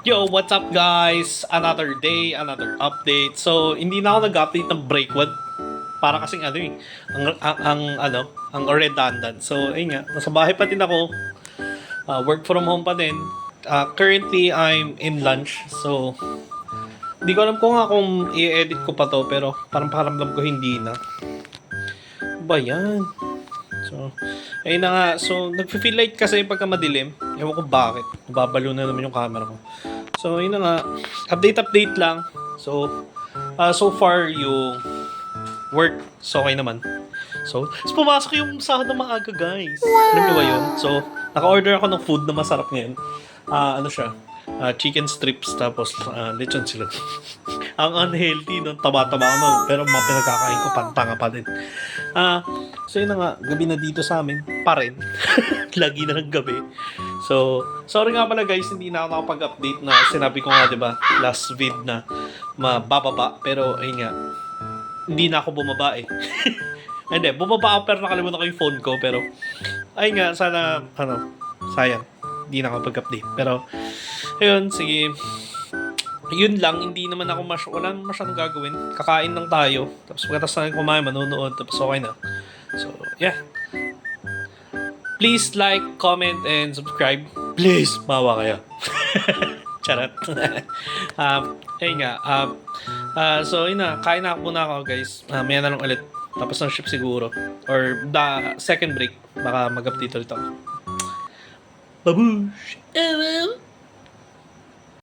Yo, what's up guys? Another day, another update. So, hindi na ako nag-update ng Breakword. Para kasing ano eh, ang redundant. So, ayun nga, nasa bahay pa din ako. Work from home pa din. Currently, I'm in lunch. So, hindi ko alam kung i-edit ko pa to, pero parang pakiramdam ko hindi na. Ano ba yan? So, ayun na nga. So, nag-feel light kasi pagka madilim. Ewan ko bakit. Nababalo na naman yung camera ko. So, yun na nga. Update lang. So, so far, yung work, so okay naman. So pumasok yung sahod ng maaga, guys. Wow. Alam niyo ba yun? So, naka-order ako ng food na masarap ngayon. Ano siya? Chicken strips, tapos lechon silog. Ang unhealthy, no? Taba-taba ako, no? Pero mga pinagkakain ko, pantanga pa din. So yun na nga, gabi na dito sa amin, pa rin. Lagi na ng gabi. So, sorry nga pala guys, hindi na ako nakapag-update na sinabi ko nga, di ba, last vid na mabababa. Pero, ayun nga, hindi na ako bumaba eh. Hindi, bumaba ako pero nakalimutan ko yung phone ko. Pero, ayun nga, sana, sayang. Hindi na ako pag-update. Pero, ayun, sige. Yun lang, hindi naman ako wala naman masyadong gagawin. Kakain lang tayo. Tapos pagkatapos na kumain, manonood. Tapos okay na. So, yeah. Please like, comment, and subscribe. Please, mawa kayo. Charot. Ayun nga. So, yun na. Kain na muna ako, guys. Maya na lang ulit. Tapos ng shift siguro. Or the second break. Baka mag-update ulit ako. Babush!